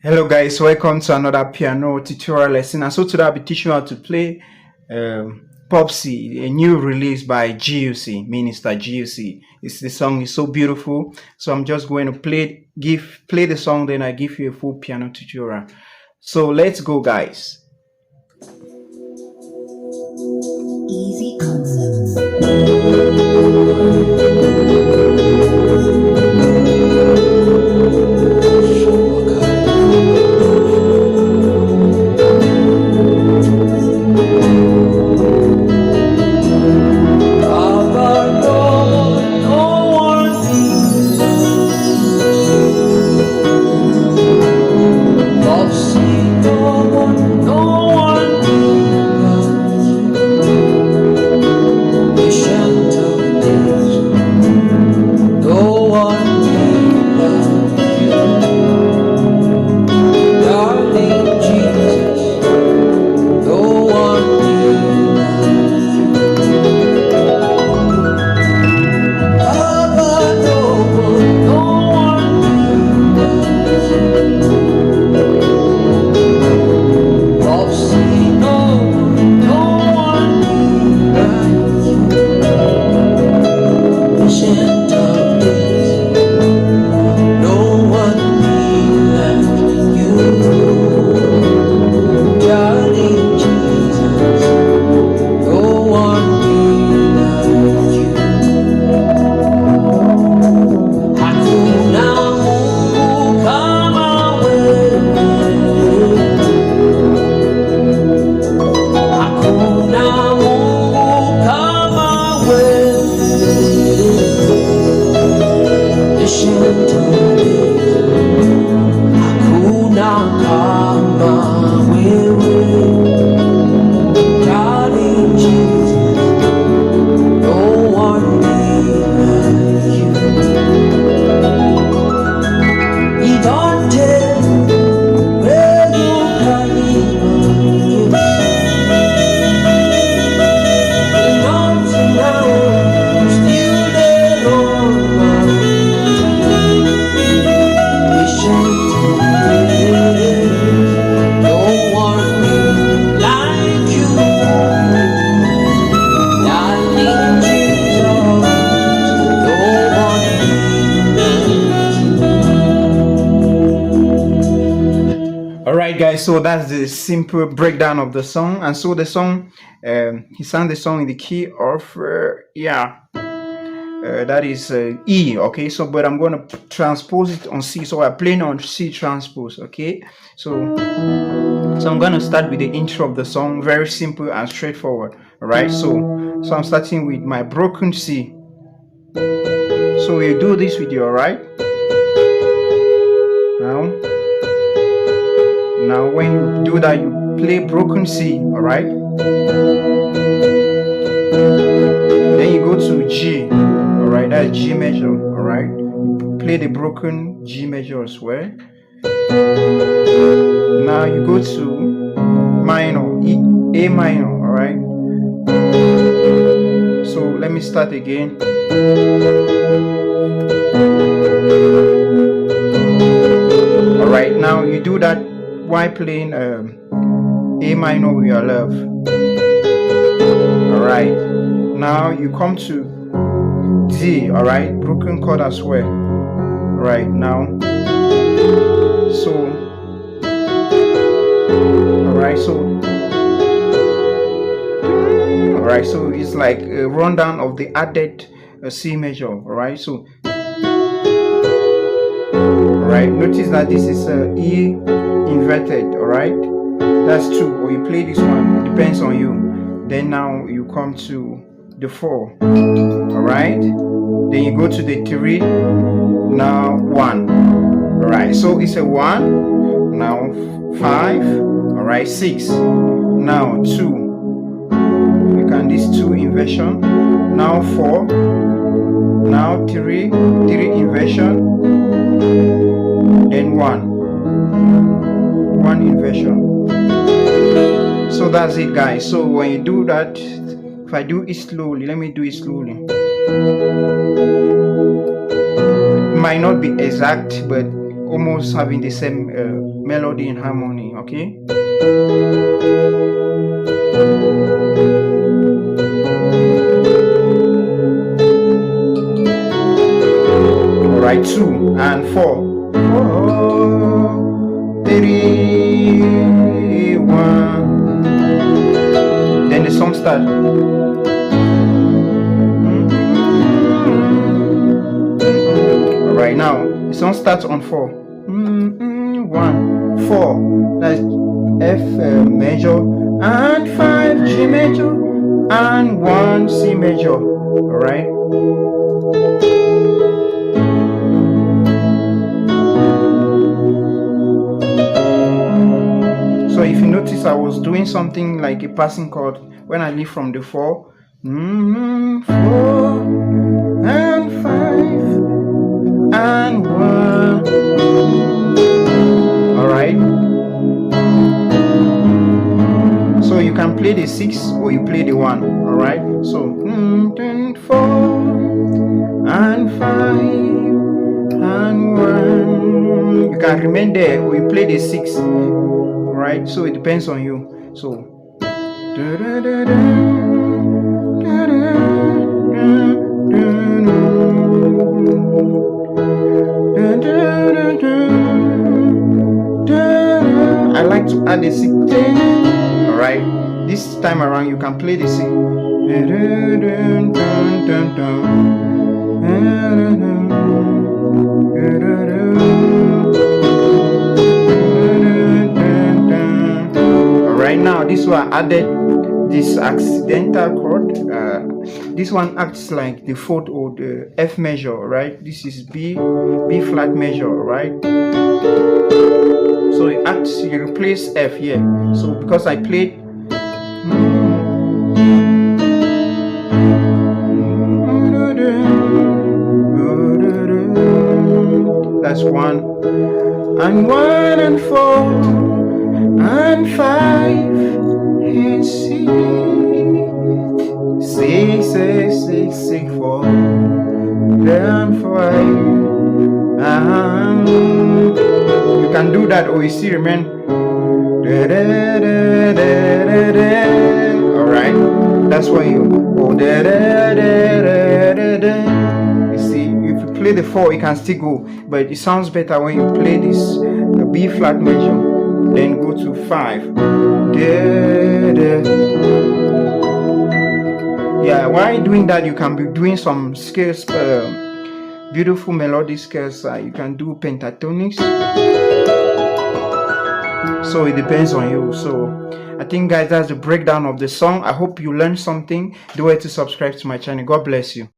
Hello guys, welcome to another piano tutorial lesson. And so today I'll be teaching you how to play Popsi, a new release by GUC, Minister GUC. The song is so beautiful. So I'm just going to play the song, then I give you a full piano tutorial. So let's go guys. Easy concepts. Alright guys, so that's the simple breakdown of the song. And so the song, he sang the song in the key of, that is E, okay? So, but I'm going to transpose it on C. So I'm playing on C transpose, okay? So I'm going to start with the intro of the song, very simple and straightforward, alright? So I'm starting with my broken C. So we do this with you, alright? Now when you do that, you play broken C, alright? Then you go to G, alright? That's G major, alright? Play the broken G major as well. Now you go to minor, A minor, alright? So let me start again. Alright, now you do that while playing A minor with your love. Alright, now you come to D, alright, broken chord as well. Alright, now so it's like a rundown of the added C major. Alright, so notice that this is E inverted, alright? That's 2, or you play this one, depends on you. Then now you come to the 4, alright? Then you go to the 3, now 1, alright? So it's a 1, now 5, alright? 6, now 2, you can this 2 inversion, now 4, now 3 inversion, then 1 inversion. So that's it guys. So when you do that, if I do it slowly, let me do it slowly. It might not be exact, but almost having the same melody and harmony. Okay. All right, 2 and 4. 4, 3, 1. Then the song starts. Right now, the song starts on 4. 1, 4. That's F major and 5 G major and 1 C major. Alright. So if you notice, I was doing something like a passing chord when I leave from the 4. 4 and 5 and 1. Alright. So you can play the 6 or you play the 1. Alright. So 4 and 5 and 1. You can remain there or you play the 6. Alright. So it depends on you. So I like to add the 6. Alright, this time around you can play the 6. Alright, now this one I added this accidental chord. This one acts like the 4th or the F major, right? This is B flat major, right? So it acts, you replace F here. So because I played that's 1 and 1 and 4 and 5 and 6 4 and 5 you can do that or you still remain. Alright, that's why you go. You see, if you play the 4 you can still go, but it sounds better when you play this B flat major, then go to 5. Yeah, while doing that you can be doing some scales, beautiful melodic scales. You can do pentatonics, so it depends on you. So I think guys, that's the breakdown of the song. I hope you learned something. Don't forget to subscribe to my channel. God bless you.